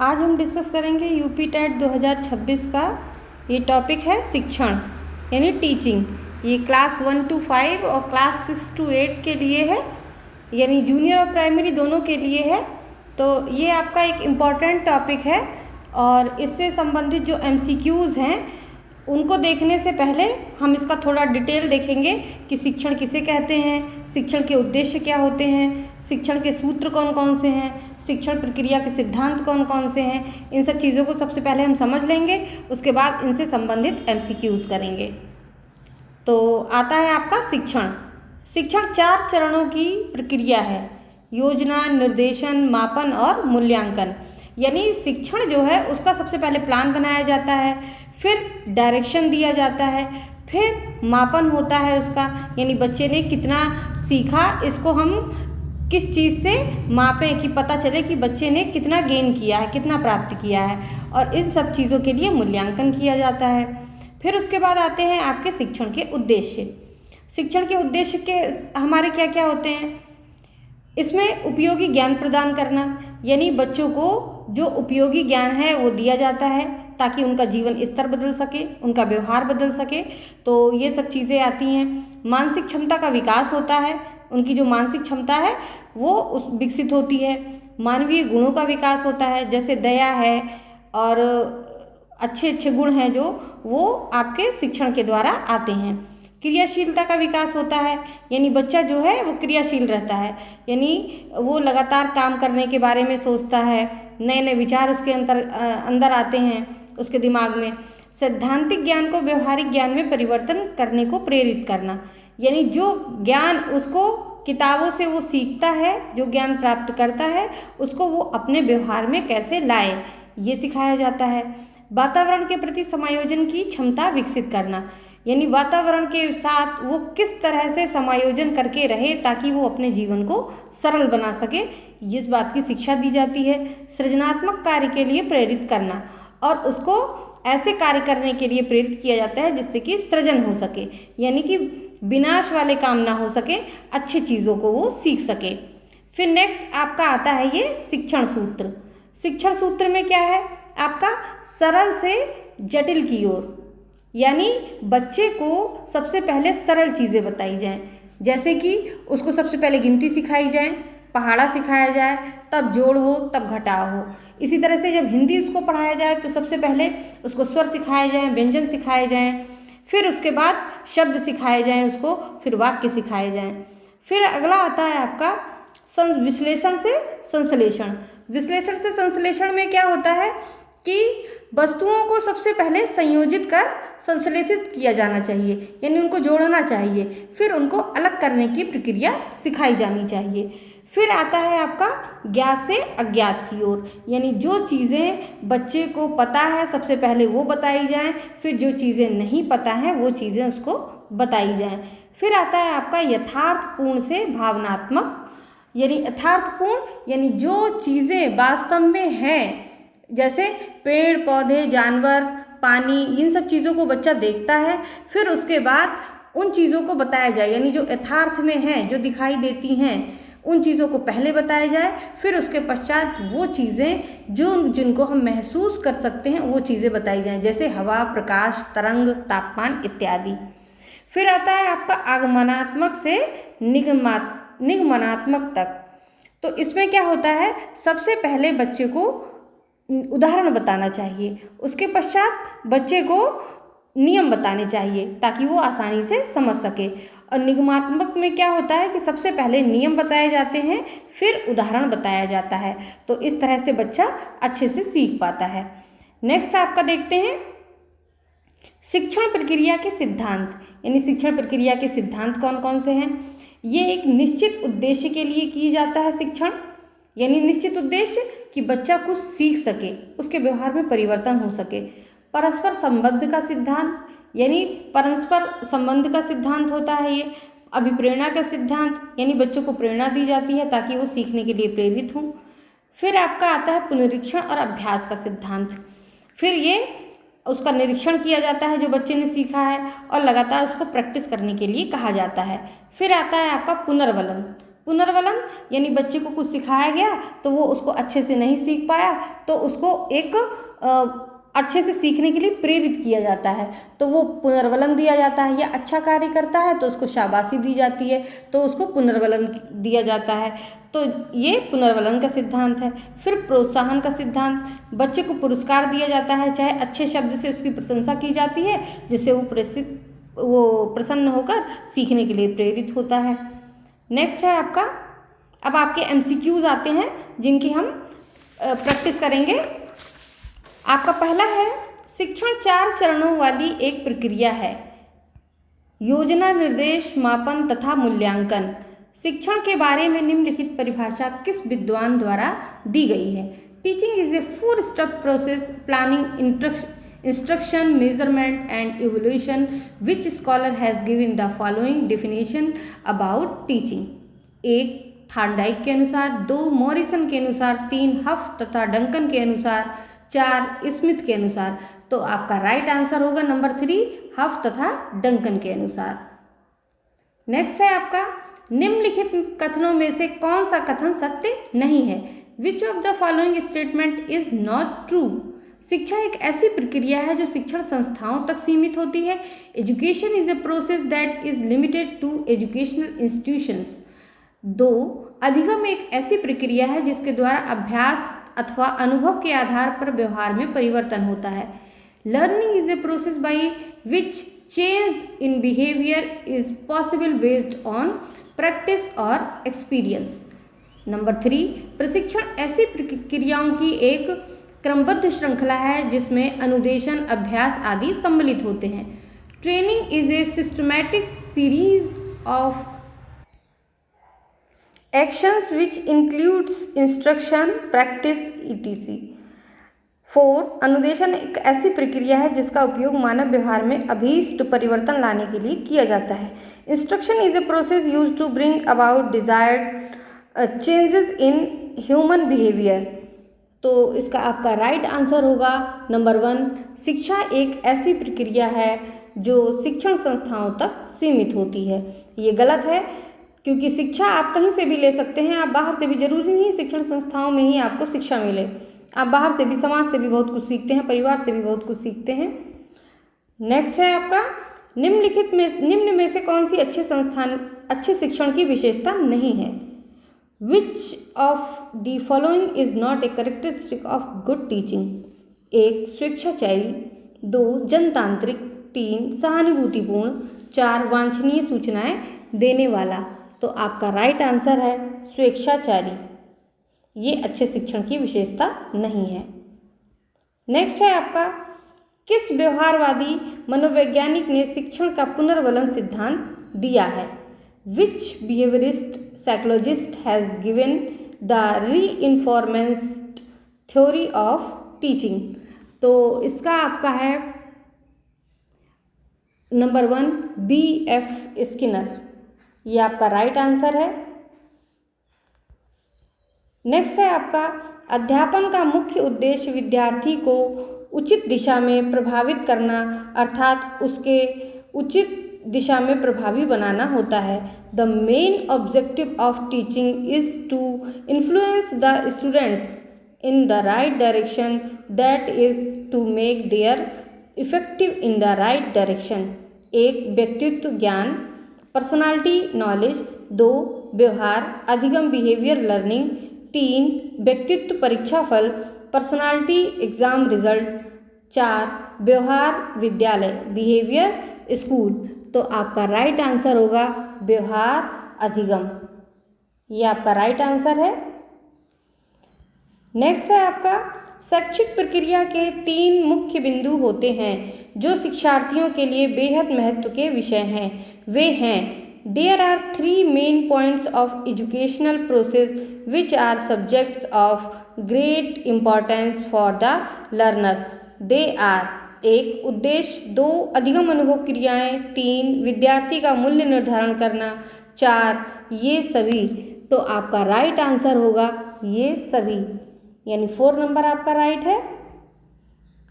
आज हम डिस्कस करेंगे यूपी टेट 2026 का। ये टॉपिक है शिक्षण यानी टीचिंग। ये क्लास 1 to 5 और क्लास 6 to 8 के लिए है, यानी जूनियर और प्राइमरी दोनों के लिए है। तो ये आपका एक इम्पॉर्टेंट टॉपिक है और इससे संबंधित जो MCQs हैं उनको देखने से पहले हम इसका थोड़ा डिटेल देखेंगे कि शिक्षण किसे कहते हैं, शिक्षण के उद्देश्य क्या होते हैं, शिक्षण के सूत्र कौन कौन से हैं, शिक्षण प्रक्रिया के सिद्धांत कौन कौन से हैं। इन सब चीज़ों को सबसे पहले हम समझ लेंगे, उसके बाद इनसे संबंधित MCQs करेंगे। तो आता है आपका शिक्षण। शिक्षण 4 चरणों की प्रक्रिया है: योजना, निर्देशन, मापन और मूल्यांकन। यानी शिक्षण जो है उसका सबसे पहले प्लान बनाया जाता है, फिर डायरेक्शन दिया जाता है, फिर मापन होता है उसका, यानी बच्चे ने कितना सीखा, इसको हम किस चीज़ से मापें कि पता चले कि बच्चे ने कितना गेन किया है, कितना प्राप्त किया है, और इन सब चीज़ों के लिए मूल्यांकन किया जाता है। फिर उसके बाद आते हैं आपके शिक्षण के उद्देश्य। शिक्षण के उद्देश्य के हमारे क्या क्या होते हैं? इसमें उपयोगी ज्ञान प्रदान करना, यानी बच्चों को जो उपयोगी ज्ञान है वो दिया जाता है ताकि उनका जीवन स्तर बदल सके, उनका व्यवहार बदल सके। तो ये सब चीज़ें आती हैं। मानसिक क्षमता का विकास होता है, उनकी जो मानसिक क्षमता है वो विकसित होती है। मानवीय गुणों का विकास होता है, जैसे दया है और अच्छे अच्छे गुण हैं जो वो आपके शिक्षण के द्वारा आते हैं। क्रियाशीलता का विकास होता है, यानी बच्चा जो है वो क्रियाशील रहता है, यानी वो लगातार काम करने के बारे में सोचता है, नए नए विचार उसके अंदर आते हैं उसके दिमाग में। सैद्धांतिक ज्ञान को व्यवहारिक ज्ञान में परिवर्तन करने को प्रेरित करना, यानी जो ज्ञान उसको किताबों से वो सीखता है, जो ज्ञान प्राप्त करता है, उसको वो अपने व्यवहार में कैसे लाए, ये सिखाया जाता है। वातावरण के प्रति समायोजन की क्षमता विकसित करना, यानी वातावरण के साथ वो किस तरह से समायोजन करके रहे ताकि वो अपने जीवन को सरल बना सके, इस बात की शिक्षा दी जाती है। सृजनात्मक कार्य के लिए प्रेरित करना, और उसको ऐसे कार्य करने के लिए प्रेरित किया जाता है जिससे कि सृजन हो सके, यानी कि विनाश वाले काम ना हो सके, अच्छी चीज़ों को वो सीख सके। फिर नेक्स्ट आपका आता है ये शिक्षण सूत्र। शिक्षण सूत्र में क्या है आपका? सरल से जटिल की ओर, यानी बच्चे को सबसे पहले सरल चीज़ें बताई जाएं, जैसे कि उसको सबसे पहले गिनती सिखाई जाए, पहाड़ा सिखाया जाए, तब जोड़ हो, तब घटाव हो। इसी तरह से जब हिंदी उसको पढ़ाया जाए तो सबसे पहले उसको स्वर सिखाए जाएं, व्यंजन सिखाए जाएं, फिर उसके बाद शब्द सिखाए जाएं उसको, फिर वाक्य सिखाए जाएं। फिर अगला आता है आपका विश्लेषण से संश्लेषण। विश्लेषण से संश्लेषण में क्या होता है कि वस्तुओं को सबसे पहले संयोजित कर संश्लेषित किया जाना चाहिए, यानी उनको जोड़ना चाहिए, फिर उनको अलग करने की प्रक्रिया सिखाई जानी चाहिए। फिर आता है आपका ज्ञात से अज्ञात की ओर, यानी जो चीज़ें बच्चे को पता है सबसे पहले वो बताई जाएं, फिर जो चीज़ें नहीं पता हैं वो चीज़ें उसको बताई जाएं। फिर आता है आपका यथार्थपूर्ण से भावनात्मक, यानी यथार्थपूर्ण यानी जो चीज़ें वास्तव में हैं, जैसे पेड़ पौधे, जानवर, पानी, इन सब चीज़ों को बच्चा देखता है, फिर उसके बाद उन चीज़ों को बताया जाए, यानी जो यथार्थ में हैं, जो दिखाई देती हैं, उन चीज़ों को पहले बताया जाए, फिर उसके पश्चात वो चीज़ें जो जिनको हम महसूस कर सकते हैं वो चीज़ें बताई जाएं, जैसे हवा, प्रकाश, तरंग, तापमान इत्यादि। फिर आता है आपका आगमनात्मक से निगमनात्मक तक। तो इसमें क्या होता है, सबसे पहले बच्चे को उदाहरण बताना चाहिए, उसके पश्चात बच्चे को नियम बताने चाहिए ताकि वो आसानी से समझ सके। और निगमात्मक में क्या होता है कि सबसे पहले नियम बताए जाते हैं, फिर उदाहरण बताया जाता है। तो इस तरह से बच्चा अच्छे से सीख पाता है। नेक्स्ट आपका देखते हैं शिक्षण प्रक्रिया के सिद्धांत, यानी शिक्षण प्रक्रिया के सिद्धांत कौन कौन से हैं। ये एक निश्चित उद्देश्य के लिए की जाता है शिक्षण, यानी निश्चित उद्देश्य कि बच्चा कुछ सीख सके, उसके व्यवहार में परिवर्तन हो सके। परस्पर संबंध का सिद्धांत, यानी परस्पर संबंध का सिद्धांत होता है ये। अभिप्रेरणा का सिद्धांत, यानी बच्चों को प्रेरणा दी जाती है ताकि वो सीखने के लिए प्रेरित हों। फिर आपका आता है पुनरीक्षण और अभ्यास का सिद्धांत। फिर ये उसका निरीक्षण किया जाता है जो बच्चे ने सीखा है और लगातार उसको प्रैक्टिस करने के लिए कहा जाता है। फिर आता है आपका पुनर्वलन। पुनर्वलन यानी बच्चे को कुछ सिखाया गया तो वो उसको अच्छे से नहीं सीख पाया, तो उसको एक अच्छे से सीखने के लिए प्रेरित किया जाता है, तो वो पुनर्वलन दिया जाता है। या अच्छा कार्य करता है तो उसको शाबाशी दी जाती है, तो उसको पुनर्वलन दिया जाता है। तो ये पुनर्वलन का सिद्धांत है। फिर प्रोत्साहन का सिद्धांत, बच्चे को पुरस्कार दिया जाता है, चाहे अच्छे शब्द से उसकी प्रशंसा की जाती है, जिससे वो प्रसन्न होकर सीखने के लिए प्रेरित होता है। नेक्स्ट है आपका, अब आपके MCQs आते हैं जिनकी हम प्रैक्टिस करेंगे। आपका पहला है, शिक्षण 4 चरणों वाली एक प्रक्रिया है। योजना, निर्देश, मापन तथा मूल्यांकन। शिक्षण के बारे में निम्नलिखित परिभाषा किस विद्वान द्वारा दी गई है? Teaching is a four step process, planning, instruction, measurement and evolution. Which scholar has given the following definition about teaching? 1 Thorndike के अनुसार, 2 मॉरिसन के अनुसार, 3 हफ तथा डंकन के अनुसार, 4 स्मिथ के अनुसार। तो आपका राइट आंसर होगा नंबर 3 हफ तथा डंकन के अनुसार। नेक्स्ट है आपका, निम्नलिखित कथनों में से कौन सा कथन सत्य नहीं है? Which of the following statement is not true? शिक्षा एक ऐसी प्रक्रिया है जो शिक्षण संस्थाओं तक सीमित होती है। Education is a process that is limited to educational institutions. 2 अधिगम एक ऐसी प्रक्रिया है जिसके द्वारा अभ्यास अथवा अनुभव के आधार पर व्यवहार में परिवर्तन होता है। Learning is a process by which change in behaviour is possible based on practice और एक्सपीरियंस। नंबर 3 प्रशिक्षण ऐसी प्रक्रियाओं की एक क्रमबद्ध श्रृंखला है जिसमें अनुदेशन, अभ्यास आदि सम्मिलित होते हैं। Training is a systematic series of actions which includes instruction, practice etc. 4 अनुदेशन एक ऐसी प्रक्रिया है जिसका उपयोग मानव व्यवहार में अभीष्ट परिवर्तन लाने के लिए किया जाता है। Instruction is a process used to bring about desired changes in human behaviour. तो इसका आपका राइट आंसर होगा नंबर 1, शिक्षा एक ऐसी प्रक्रिया है जो शिक्षण संस्थाओं तक सीमित होती है। ये गलत है, क्योंकि शिक्षा आप कहीं से भी ले सकते हैं, आप बाहर से भी, जरूरी नहीं शिक्षण संस्थाओं में ही आपको शिक्षा मिले, आप बाहर से भी, समाज से भी बहुत कुछ सीखते हैं, परिवार से भी बहुत कुछ सीखते हैं। नेक्स्ट है आपका, निम्न में से कौन सी अच्छे शिक्षण की विशेषता नहीं है? Which of the following is not a characteristic of good teaching? 1 स्वेच्छाचारी, 2 जनतांत्रिक, 3 सहानुभूतिपूर्ण, 4 वांछनीय सूचनाएं देने वाला। तो आपका राइट आंसर है स्वेच्छाचारी। ये अच्छे शिक्षण की विशेषता नहीं है। नेक्स्ट है आपका, किस व्यवहारवादी मनोवैज्ञानिक ने शिक्षण का पुनर्वलन सिद्धांत दिया है? Which behaviourist psychologist has given the reinforcement theory of teaching? तो इसका आपका है नंबर 1 B.F. स्किनर। ये आपका राइट आंसर है। नेक्स्ट है आपका, अध्यापन का मुख्य उद्देश्य विद्यार्थी को उचित दिशा में प्रभावित करना अर्थात उसके उचित दिशा में प्रभावी बनाना होता है। The main objective of teaching is to influence the students in the right direction, that is to make their effective in the right direction. 1 व्यक्तित्व ज्ञान, पर्सनालिटी नॉलेज, 2 व्यवहार अधिगम बिहेवियर लर्निंग, 3 व्यक्तित्व परीक्षा फल पर्सनालिटी एग्जाम रिजल्ट, 4 व्यवहार विद्यालय behaviour school. तो आपका राइट आंसर होगा व्यवहार अधिगम। ये आपका राइट आंसर है। नेक्स्ट है आपका, शैक्षिक प्रक्रिया के 3 मुख्य बिंदु होते हैं जो शिक्षार्थियों के लिए बेहद महत्व के विषय हैं। वे हैं, there are 3 main points of educational process which are subjects of great importance for the learners. They are 1 उद्देश्य, 2 अधिगम अनुभव क्रियाएं, 3 विद्यार्थी का मूल्य निर्धारण करना, 4 ये सभी। तो आपका राइट आंसर होगा ये सभी, यानी 4 नंबर आपका राइट है।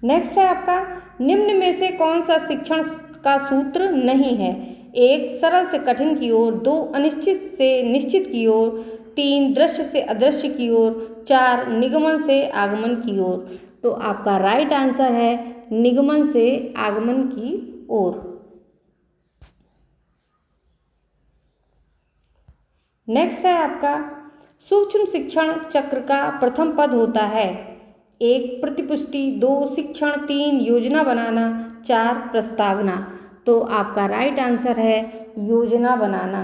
नेक्स्ट है आपका, निम्न में से कौन सा शिक्षण का सूत्र नहीं है? 1 सरल से कठिन की ओर, 2 अनिश्चित से निश्चित की ओर, 3 दृश्य से अदृश्य की ओर, 4 निगमन से आगमन की ओर। तो आपका राइट आंसर है निगमन से आगमन की ओर। नेक्स्ट है आपका सूक्ष्म शिक्षण चक्र का प्रथम पद होता है 1 प्रतिपुष्टि, 2 शिक्षण, 3 योजना बनाना, 4 प्रस्तावना। तो आपका राइट आंसर है योजना बनाना।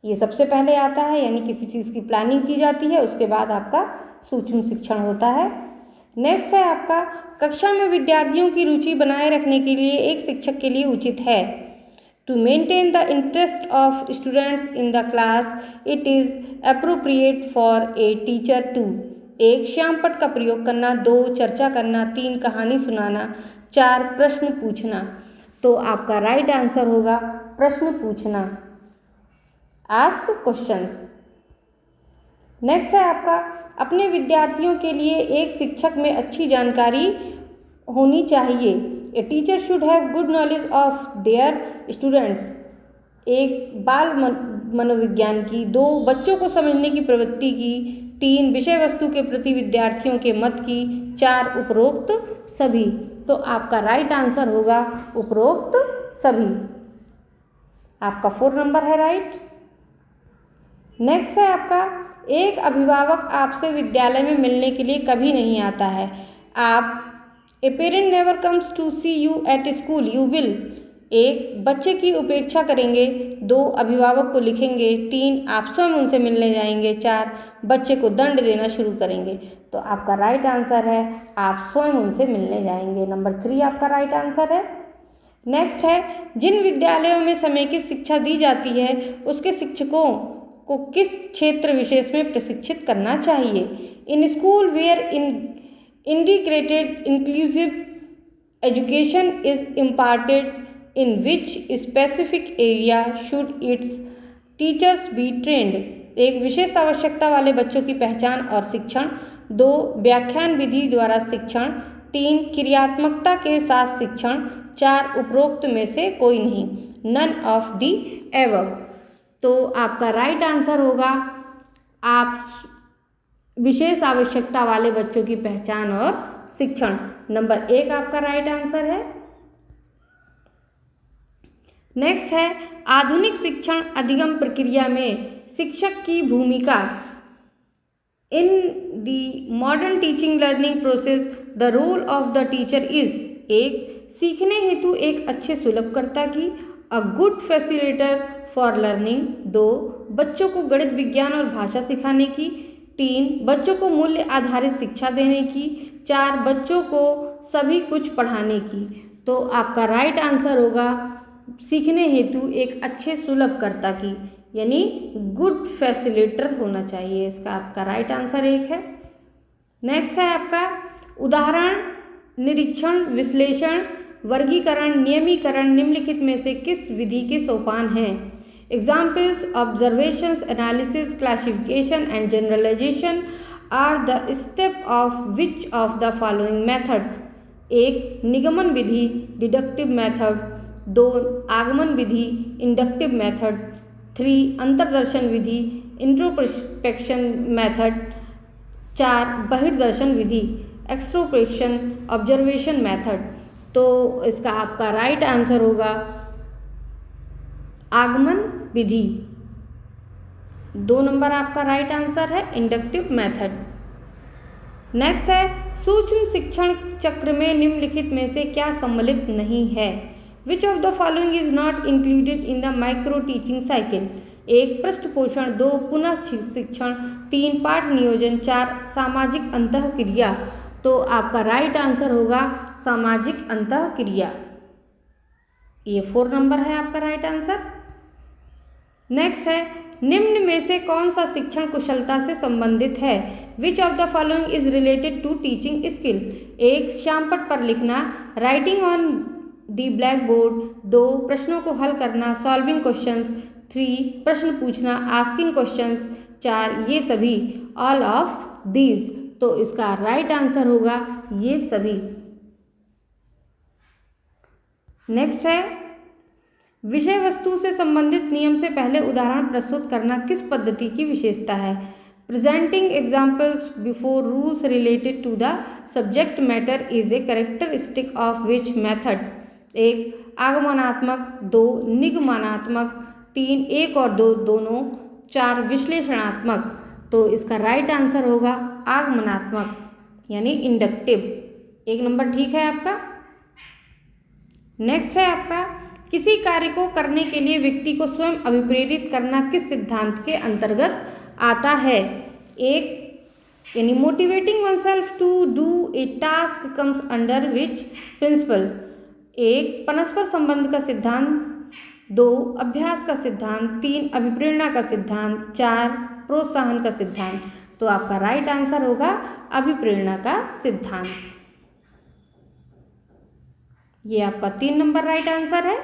ये सबसे पहले आता है, यानी किसी चीज़ की प्लानिंग की जाती है, उसके बाद आपका सूक्ष्म शिक्षण होता है। नेक्स्ट है आपका कक्षा में विद्यार्थियों की रुचि बनाए रखने के लिए एक शिक्षक के लिए उचित है To maintain the interest of students in the class, it is appropriate for a teacher to 1 श्यामपट्ट का प्रयोग करना, 2 चर्चा करना, 3 कहानी सुनाना, 4 प्रश्न पूछना। तो आपका राइट आंसर होगा प्रश्न पूछना, आस्क क्वेश्चंस। नेक्स्ट है आपका अपने विद्यार्थियों के लिए एक शिक्षक में अच्छी जानकारी होनी चाहिए। A teacher should have good knowledge of their students. 1 बाल मनोविज्ञान की, 2 बच्चों को समझने की प्रवृत्ति की, 3 विषय वस्तु के प्रति विद्यार्थियों के मत की, 4 उपरोक्त सभी। तो आपका राइट आंसर होगा उपरोक्त सभी। आपका 4 नंबर है राइट। नेक्स्ट है आपका एक अभिभावक आपसे विद्यालय में मिलने के लिए कभी नहीं आता है। आप a parent never comes to see you at school, you will 1 बच्चे की उपेक्षा करेंगे, 2 अभिभावक को लिखेंगे, 3 आप स्वयं उनसे मिलने जाएंगे, 4 बच्चे को दंड देना शुरू करेंगे। तो आपका राइट आंसर है आप स्वयं उनसे मिलने जाएंगे। नंबर 3 आपका राइट आंसर है। नेक्स्ट है जिन विद्यालयों में समेकित शिक्षा दी जाती है उसके शिक्षकों को किस क्षेत्र विशेष में प्रशिक्षित करना चाहिए। In school where integrated inclusive education is imparted, in which specific area should its teachers be trained। 1 विशेष आवश्यकता वाले बच्चों की पहचान और शिक्षण, 2 व्याख्यान विधि द्वारा शिक्षण, 3 क्रियात्मकता के साथ शिक्षण, 4 उपरोक्त में से कोई नहीं, none of the above। तो आपका राइट आंसर होगा आप विशेष आवश्यकता वाले बच्चों की पहचान और शिक्षण। नंबर 1 आपका राइट आंसर है। नेक्स्ट है आधुनिक शिक्षण अधिगम प्रक्रिया में शिक्षक की भूमिका। In the modern teaching learning process the role of the teacher is 1 सीखने हेतु एक अच्छे सुलभकर्ता की, a good facilitator for learning, 2 बच्चों को गणित विज्ञान और भाषा सिखाने की, 3 बच्चों को मूल्य आधारित शिक्षा देने की, 4 बच्चों को सभी कुछ पढ़ाने की। तो आपका राइट आंसर होगा सीखने हेतु एक अच्छे सुलभकर्ता की, यानी गुड फैसिलिटेटर होना चाहिए। इसका आपका राइट आंसर 1 है। नेक्स्ट है आपका उदाहरण, निरीक्षण, विश्लेषण, वर्गीकरण, नियमीकरण निम्नलिखित में से किस विधि के सोपान हैं। Examples: observations, analysis, classification and generalization are the step of which of the following methods? 1 निगमन विधि डिडक्टिव मेथड, 2 आगमन विधि इंडक्टिव मेथड, 3 अंतर्दर्शन विधि इंट्रोस्पेक्शन मेथड, 4 बहिर्दर्शन विधि एक्सट्रोस्पेक्शन ऑब्जर्वेशन मेथड। तो इसका आपका राइट आंसर होगा आगमन विधि। 2 नंबर आपका राइट आंसर है इंडक्टिव मेथड। नेक्स्ट है सूक्ष्म शिक्षण चक्र में निम्नलिखित में से क्या सम्मिलित नहीं है। Which of the following is not included in the micro teaching cycle. 1 पृष्ठपोषण, 2 पुनः शिक्षण, 3 पाठ नियोजन, 4 सामाजिक अंतःक्रिया। तो आपका राइट आंसर होगा सामाजिक अंतःक्रिया। ये 4 नंबर है आपका राइट आंसर। नेक्स्ट है निम्न में से कौन सा शिक्षण कुशलता से संबंधित है। Which of the following is related to teaching skill. 1 श्यामपट्ट पर लिखना, writing on the black board, 2 प्रश्नों को हल करना, सॉल्विंग क्वेश्चंस, 3 प्रश्न पूछना, आस्किंग क्वेश्चंस, 4 ये सभी, ऑल ऑफ दीज। तो इसका राइट आंसर होगा ये सभी। नेक्स्ट है विषय वस्तु से संबंधित नियम से पहले उदाहरण प्रस्तुत करना किस पद्धति की विशेषता है? Presenting examples before rules related to the subject matter is a characteristic of which method? 1 आगमनात्मक, 2 निगमनात्मक, 3 1 और 2 दोनों, 4 विश्लेषणात्मक। तो इसका राइट आंसर होगा आगमनात्मक यानी इंडक्टिव। 1 नंबर ठीक है आपका। नेक्स्ट है आपका, किसी कार्य को करने के लिए व्यक्ति को स्वयं अभिप्रेरित करना किस सिद्धांत के अंतर्गत आता है? 1 यानी motivating oneself to do a task comes under which principle? 1 परस्पर संबंध का सिद्धांत, 2 अभ्यास का सिद्धांत, 3 अभिप्रेरणा का सिद्धांत, 4 प्रोत्साहन का सिद्धांत। तो आपका राइट आंसर होगा अभिप्रेरणा का सिद्धांत। ये आपका 3 नंबर राइट आंसर है।